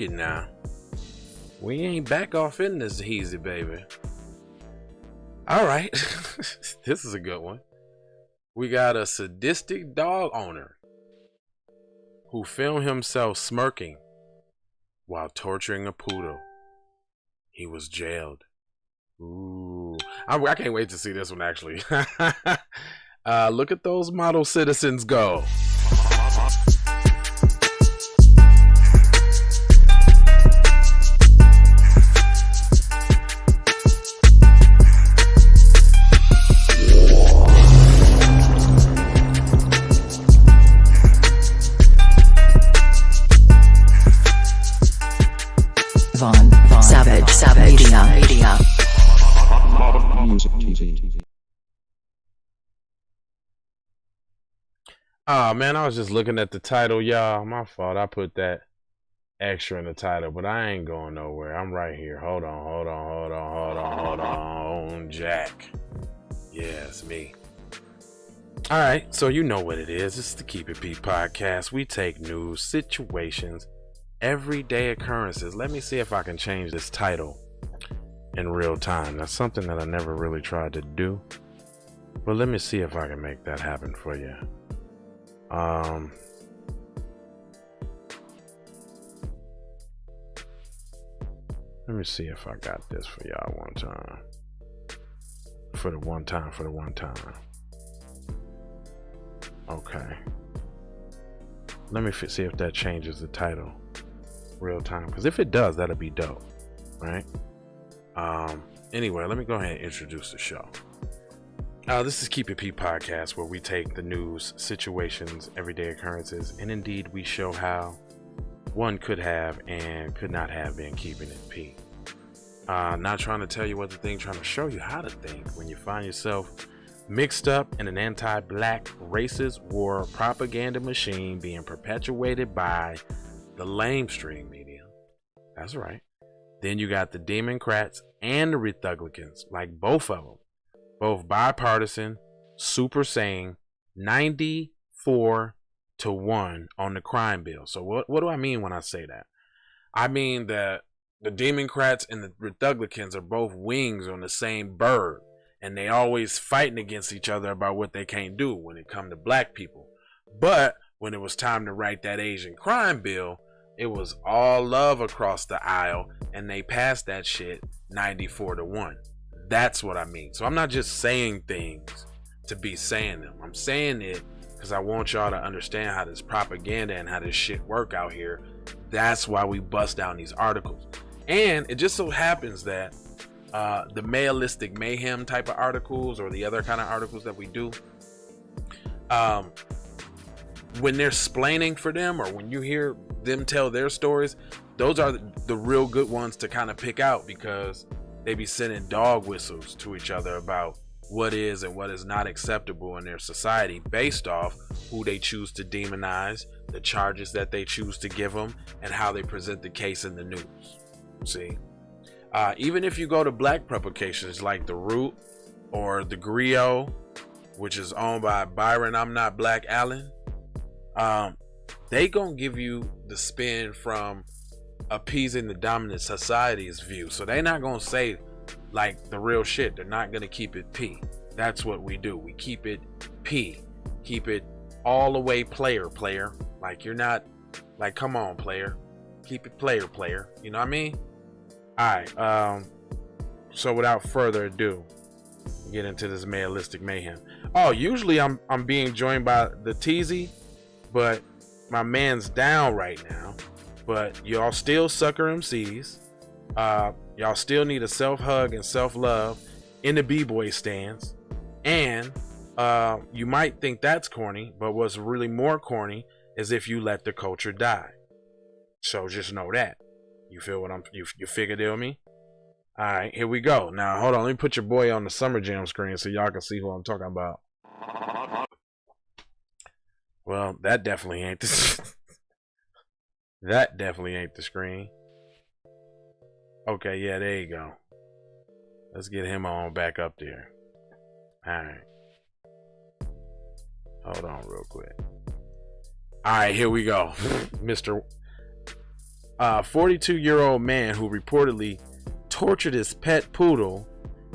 Now we ain't back off in this easy, baby. All right. This is a good one. We got a sadistic dog owner who filmed himself smirking while torturing a poodle. He was jailed. Ooh, I can't wait to see this one actually. Look at those model citizens go. Savage Media. Oh man, I was just looking at the title, y'all. My fault. I put that extra in the title, but I ain't going nowhere. I'm right here. Hold on, Jack. Yeah, it's me. All right, so you know what it is. It's the Keep It P podcast. We take news, situations, everyday occurrences. Let me see if I can change this title in real time. That's something that I never really tried to do, but let me see if I can make that happen for you. Let me see if I got this for y'all one time. For the one time. Okay. Let me see if that changes the title real time, because if it does, that'll be dope, right? Anyway, let me go ahead and introduce the show. This is Keep It P podcast, where we take the news, situations, everyday occurrences, and indeed we show how one could have and could not have been keeping it P. Not trying to tell you what to think, trying to show you how to think when you find yourself mixed up in an anti-black racist war propaganda machine being perpetuated by the lamestream media. That's right. Then you got the Democrats and the Republicans, like both of them, both bipartisan, super saying 94-1 on the crime bill. So what do I mean when I say that? I mean that the Democrats and the Republicans are both wings on the same bird, and they always fighting against each other about what they can't do when it comes to black people. But when it was time to write that Asian crime bill, it was all love across the aisle, and they passed that shit 94-1. That's what I mean. So I'm not just saying things to be saying them. I'm saying it because I want y'all to understand how this propaganda and how this shit work out here. That's why we bust down these articles. And it just so happens that the mayoistic mayhem type of articles, or the other kind of articles that we do, when they're splaining for them, or when you hear them tell their stories, those are the real good ones to kind of pick out, because they be sending dog whistles to each other about what is and what is not acceptable in their society based off who they choose to demonize, the charges that they choose to give them, and how they present the case in the news. See, even if you go to black publications like The Root or The Griot, which is owned by Byron I'm Not Black Allen, they gonna give you the spin from appeasing the dominant society's view. So they're not gonna say like the real shit. They're not gonna keep it P. That's what we do. We keep it P. Keep it all the way player. Like, you're not like, come on, player. Keep it player. You know what I mean? Alright, so without further ado, get into this mayoistic mayhem. Oh, usually I'm being joined by the Teasy, but my man's down right now. But y'all still sucker MCs. Y'all still need a self-hug and self-love in the B-boy stands. And you might think that's corny, but what's really more corny is if you let the culture die. So just know that. You feel what you figured it with me? Alright, here we go. Now hold on, let me put your boy on the Summer Jam screen so y'all can see who I'm talking about. Well, that definitely ain't the that definitely ain't the screen. Okay, yeah, there you go. Let's get him on back up there. Alright. Hold on real quick. Alright, here we go. Mr. A 42-year-old man who reportedly tortured his pet poodle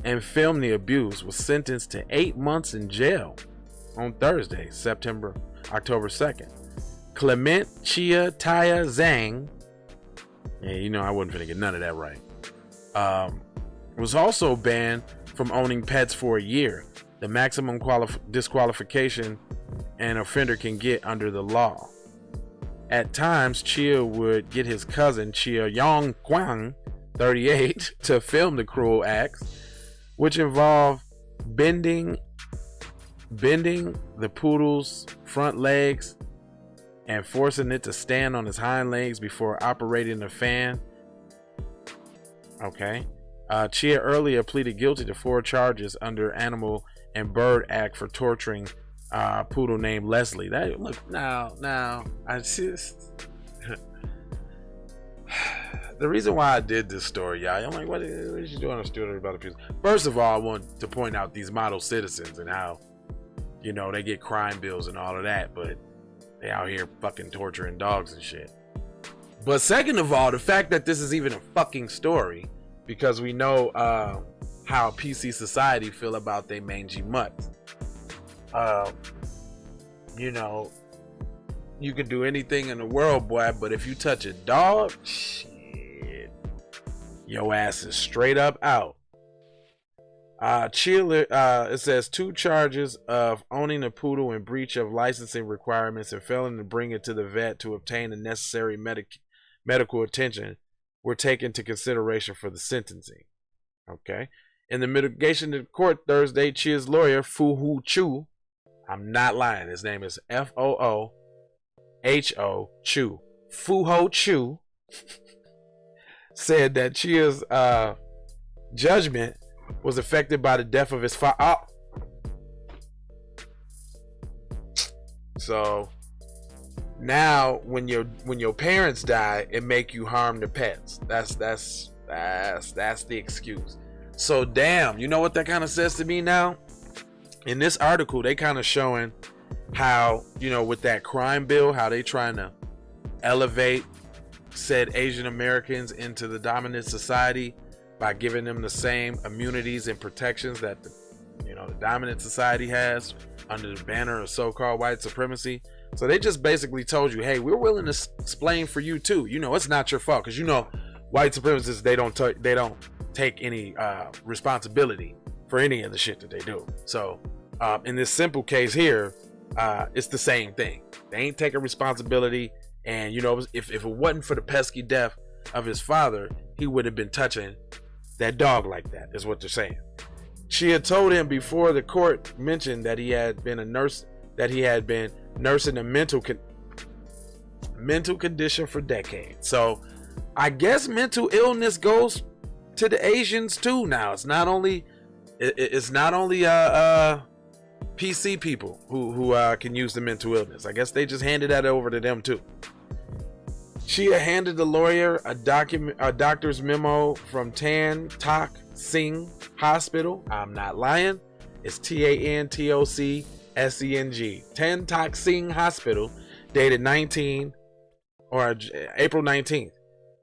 and filmed the abuse was sentenced to 8 months in jail on Thursday, October 2nd. Clement Chia Taya Zhang, yeah, you know I wasn't finna get none of that right, was also banned from owning pets for a year, the maximum disqualification an offender can get under the law. At times, Chia would get his cousin Chia Yong Kwang, 38, to film the cruel acts, which involve bending the poodle's front legs and forcing it to stand on its hind legs before operating the fan. Okay. Chia earlier pleaded guilty to 4 charges under Animal and Bird Act for torturing poodle named Leslie. That look now I just the reason why I did this story, y'all, I'm like, what is you doing a story about abuse? First of all, I want to point out these model citizens and how, you know, they get crime bills and all of that, but they out here fucking torturing dogs and shit. But second of all, the fact that this is even a fucking story, because we know how PC society feel about they mangy mutts. You know, you can do anything in the world, boy, but if you touch a dog, shit, your ass is straight up out. It says 2 charges of owning a poodle in breach of licensing requirements and failing to bring it to the vet to obtain the necessary medical attention were taken into consideration for the sentencing. Okay. In the mitigation to court Thursday, Chia's lawyer, Fu-Ho Chu, I'm not lying, his name is Fooho Chu, Fu-Ho Chu, said that Chia's judgment was affected by the death of his father. So now when your parents die, it make you harm the pets. That's the excuse. So damn, you know what that kind of says to me now? In this article, they kind of showing how, you know, with that crime bill, how they trying to elevate said Asian Americans into the dominant society by giving them the same immunities and protections that the dominant society has under the banner of so-called white supremacy. So they just basically told you, hey, we're willing to explain for you too. You know, it's not your fault, because you know white supremacists, they don't take any responsibility for any of the shit that they do. So in this simple case here, it's the same thing. They ain't taking responsibility, and you know, if it wasn't for the pesky death of his father, he would have been touching that dog like that, is what they're saying. She had told him before the court mentioned that he had been nursing a mental condition for decades. So I guess mental illness goes to the Asians too now. It's not only PC people who can use the mental illness. I guess they just handed that over to them too. She handed the lawyer a doctor's memo from Tan Tock Singh Hospital. I'm not lying. It's TANTOCSENG. Tan Tock Singh Hospital, dated April 19th,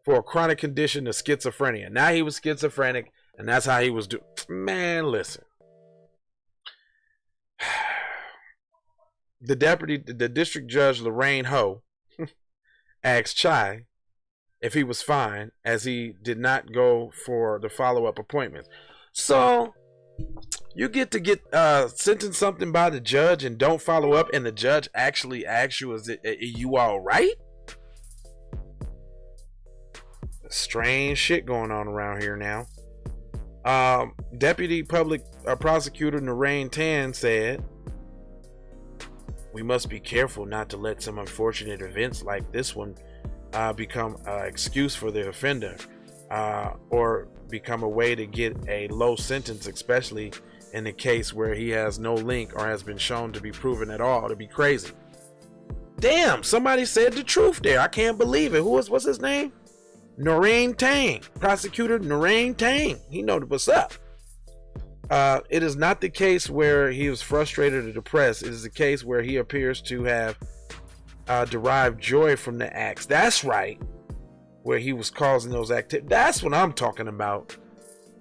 for a chronic condition of schizophrenia. Now he was schizophrenic, and that's how he was doing. Man, listen. The district judge Lorraine Ho asked Chai if he was fine, as he did not go for the follow-up appointments. So you get sentenced something by the judge and don't follow up, and the judge actually asks you, are you all right? Strange shit going on around here now. Deputy Public Prosecutor Narain Tan said, "We must be careful not to let some unfortunate events like this one become an excuse for the offender, or become a way to get a low sentence, especially in the case where he has no link or has been shown to be proven at all to be crazy." Damn, somebody said the truth there. I can't believe it. What's his name? Narain Tang. Prosecutor Narain Tang. He knows what's up. It is not the case where he was frustrated or depressed. It is the case where he appears to have derived joy from the acts. That's right. where he was causing those activities. That's what I'm talking about.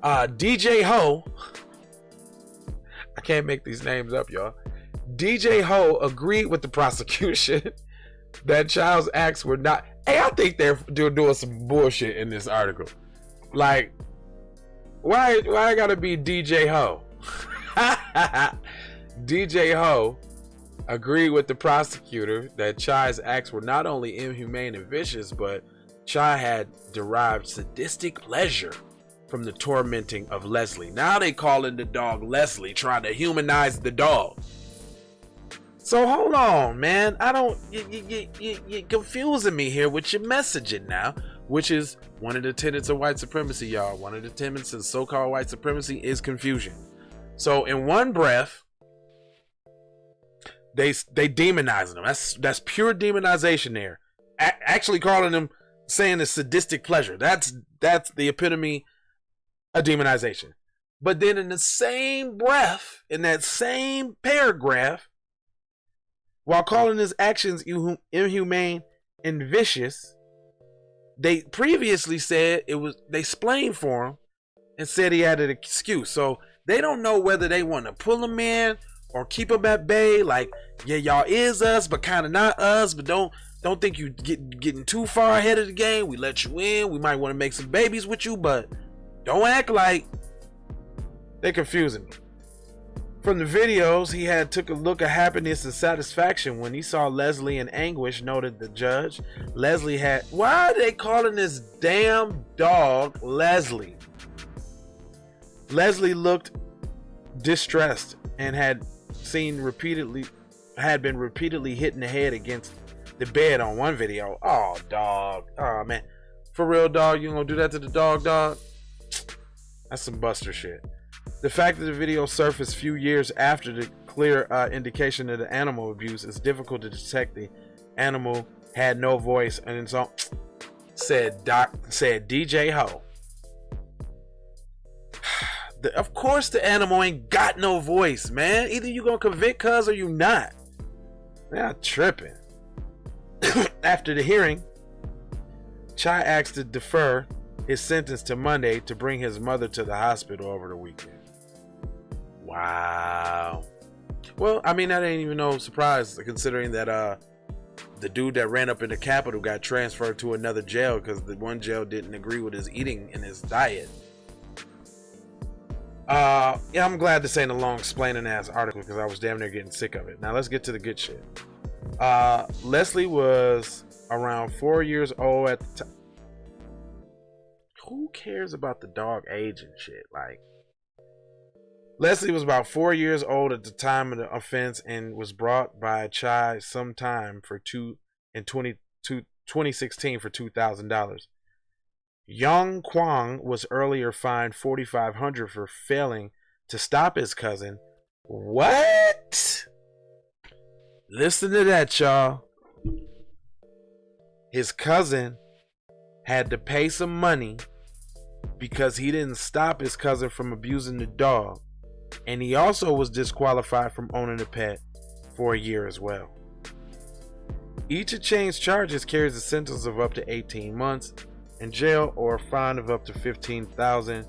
DJ Ho, I can't make these names up, y'all. DJ Ho agreed with the prosecution that child's acts were not. Hey, I think they're doing some bullshit in this article. Like, why I gotta be DJ Ho? DJ Ho agreed with the prosecutor that Chai's acts were not only inhumane and vicious, but Chai had derived sadistic pleasure from the tormenting of Leslie. Now they calling the dog Leslie, trying to humanize the dog. So hold on, man. You're confusing me here with your messaging now, which is one of the tenets of white supremacy, y'all. One of the tenets of so-called white supremacy is confusion. So in one breath, they demonizing them. That's pure demonization there. Actually calling them, saying it's sadistic pleasure. That's the epitome of demonization. But then in the same breath, in that same paragraph, while calling his actions inhumane and vicious, they previously said they explained for him and said he had an excuse. So they don't know whether they want to pull him in or keep him at bay. Like, yeah, y'all is us, but kind of not us. But don't think you getting too far ahead of the game. We let you in. We might want to make some babies with you, but don't act like. They're confusing me. From the videos, he had took a look at happiness and satisfaction when he saw Leslie in anguish, noted the judge. Leslie had... Why are they calling this damn dog Leslie? Leslie looked distressed and had been repeatedly hit in the head against the bed on one video. Oh, dog. Oh, man. For real, dog? You gonna do that to the dog? That's some Buster shit. The fact that the video surfaced a few years after the clear indication of the animal abuse, is difficult to detect. The animal had no voice, and it's all said DJ Ho. Of course the animal ain't got no voice, man. Either you gonna convict cuz or you not. They're not tripping. After the hearing, Chai asked to defer his sentence to Monday to bring his mother to the hospital over the weekend. Wow. Well, I mean, that ain't even no surprise, considering that the dude that ran up in the Capitol got transferred to another jail because the one jail didn't agree with his eating and his diet. Yeah, I'm glad this ain't a long explaining ass article because I was damn near getting sick of it. Now let's get to the good shit. Leslie was around 4 years old at the time. Who cares about the dog age and shit? Like, Leslie was about 4 years old at the time of the offense and was brought by Chai sometime in 2016 for $2,000. Young Kwang was earlier fined $4,500 for failing to stop his cousin. What? Listen to that, y'all. His cousin had to pay some money because he didn't stop his cousin from abusing the dog. And he also was disqualified from owning a pet for a year as well. Each of Chain's charges carries a sentence of up to 18 months in jail or a fine of up to $15,000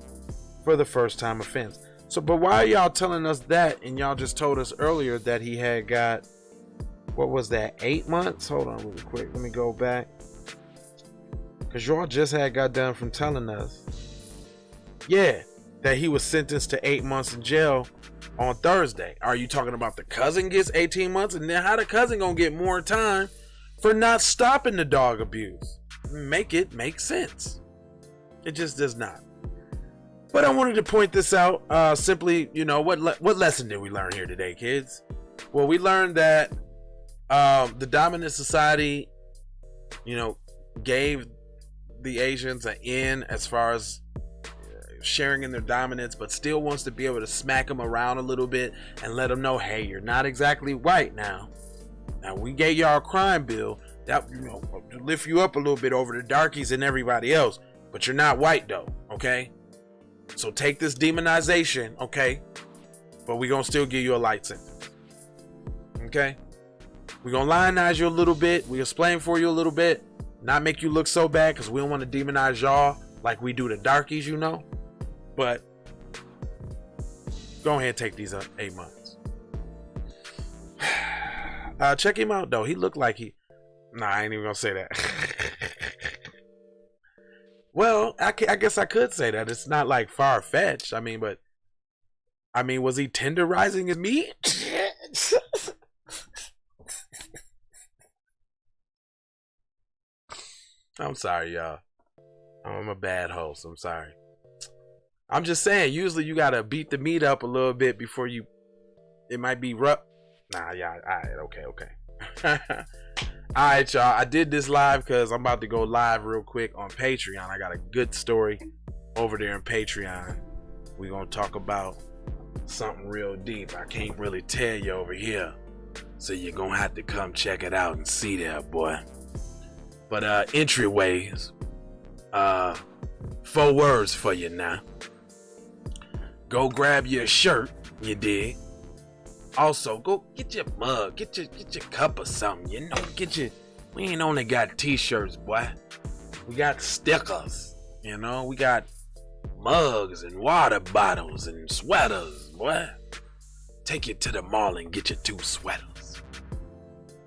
for the first time offense. So, but why are y'all telling us that? And y'all just told us earlier that he had got, what was that, 8 months? Hold on really quick. Let me go back. Because y'all just got done from telling us, yeah, that he was sentenced to 8 months in jail on Thursday. Are you talking about the cousin gets 18 months? And then how the cousin gonna get more time for not stopping the dog abuse? Make it make sense. It just does not. But I wanted to point this out. Simply, you know, what lesson did we learn here today, kids? Well, we learned that the dominant society, you know, gave the Asians an in as far as sharing in their dominance, but still wants to be able to smack them around a little bit and let them know, hey, you're not exactly white now. Now we gave y'all a crime bill that, you know, to lift you up a little bit over the darkies and everybody else, but you're not white though, okay? So take this demonization, okay? But we're gonna still give you a light sentence, okay? We're gonna lionize you a little bit. We explain for you a little bit, not make you look so bad because we don't want to demonize y'all like we do the darkies, you know. But go ahead and take these 8 months. Check him out though. He looked like he. Nah, I ain't even gonna say that. Well, I guess I could say that. It's not like far-fetched. I mean, but was he tenderizing his meat? I'm sorry, y'all. I'm a bad host. I'm sorry. I'm just saying, usually you gotta beat the meat up a little bit before you. It might be rough. Nah, yeah, alright, okay. Alright, y'all. I did this live because I'm about to go live real quick on Patreon. I got a good story over there in Patreon. We're gonna talk about something real deep. I can't really tell you over here. So you're gonna have to come check it out and see that, boy. But entryways, 4 words for you now. Go grab your shirt, you dig? Also, go get your mug, get your cup or something, you know, we ain't only got t-shirts, boy. We got stickers, you know, we got mugs and water bottles and sweaters, boy. Take you to the mall and get your 2 sweaters.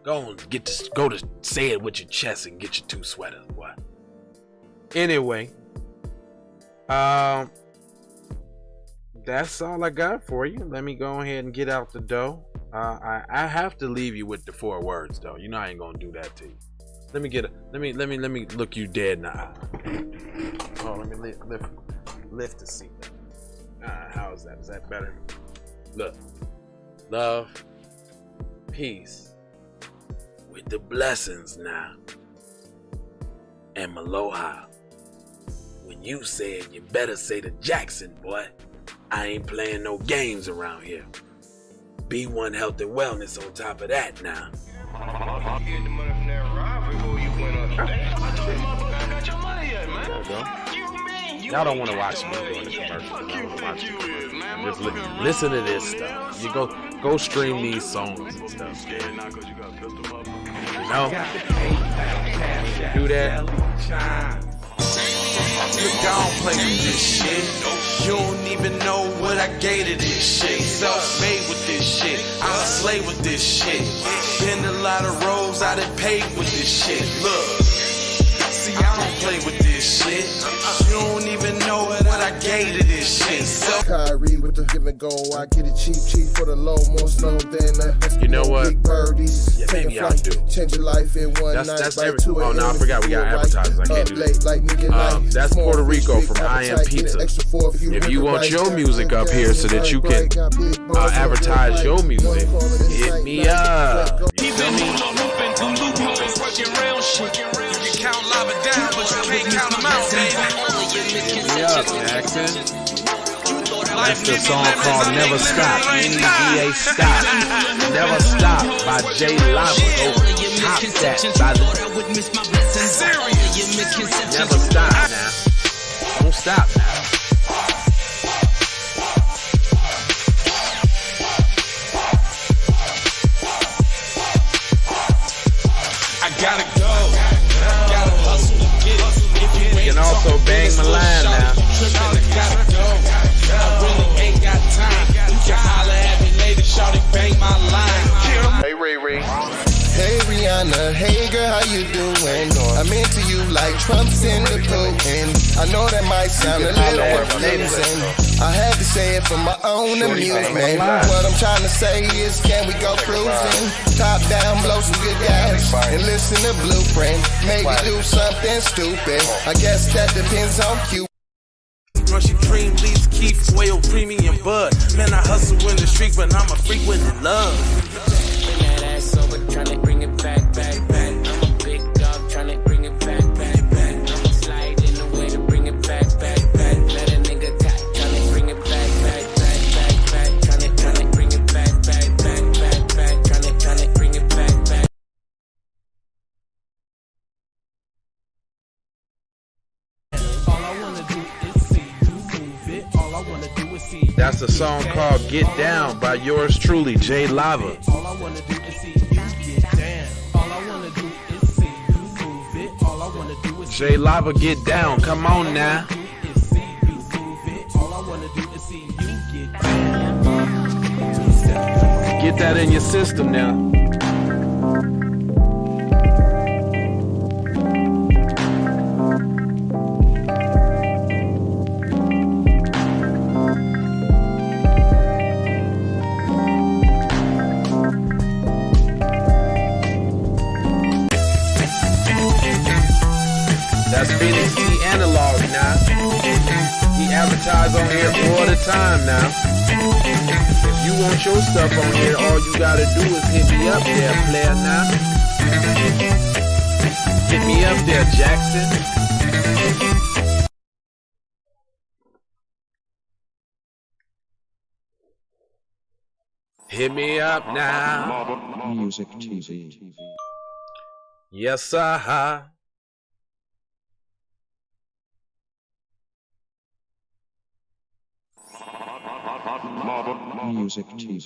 Go to say it with your chest and get your 2 sweaters, boy. Anyway, that's all I got for you. Let me go ahead and get out the dough. I have to leave you with the 4 words though. You know I ain't gonna do that to you. Let me look you dead in the eye. Oh, let me lift the seat. How is that? Is that better? Look, love, peace, with the blessings now, and aloha. When you say it, you better say to Jackson, boy. I ain't playing no games around here. B1 Health and Wellness on top of that now. Y'all don't want to watch me doing the commercials. Just listen to this stuff. You go stream these songs and stuff. You know? Do that. Look, I don't play with this shit. You don't even know what I gave to this shit. Self-made with this shit. I slay with this shit. Been a lot of roads I done paved with this shit. Look, see, I don't play with this shit. You don't even know what I gave to this shit. Kyrie with the give and go. I get it cheap for the low, more snow than you know what? Big birdies. Yeah, maybe I'll do. Change your life in one night. That's oh no, I forgot we got advertisers. I can't do that. That's Puerto Rico from I Am Pizza. If you want your music up here so that you can advertise your music, hit me up. You feel me? You can count lava down, but you can't count them out, baby. Hit me up, Jackson. That's the song called Never Stop. NEVA Stop. Never Stop by J Lava. Go top that by the Never stop now. Don't stop now. I gotta go. Gotta hustle to get it. You can also bang my line now. I gotta go. I really ain't got time. You can holler at me later, shawty, bang my line. Hey Ray. Hey Rihanna, hey girl, how you doing? I'm into you like Trump's in the pool. And I know that might sound a little confusing. I had to say it for my own amusement. What I'm trying to say is, can we go cruising? Top down, blow some good gas, and listen to Blueprint. Maybe do something stupid. I guess that depends on you. Rushy cream, leaves, Keith, Whale, Premium Bud. Man, I hustle in the street, but I'm a freak with the love. Bring that ass over, tryna bring it back. I'm a big dog, tryna bring it back. I'ma slide in the way to bring it back. Let a nigga tap, tryna bring it back. Tryna bring it back. Tryna bring it back. All I wanna do is see you move it. All I wanna do is see. That's a song called Get Down by yours truly, J Lava. All I wanna do is see you get down. All I wanna do is see you move it. All I J Lava, get down. Come on now. Is see you move it. All I wanna do is see you get down. Get that in your system now. That's Phoenix T Analog now. He advertise on here all the time now. If you want your stuff on here, all you gotta do is hit me up there, player now. Hit me up there, Jackson. Hit me up now. Music TV. Yes, sir. Music TV.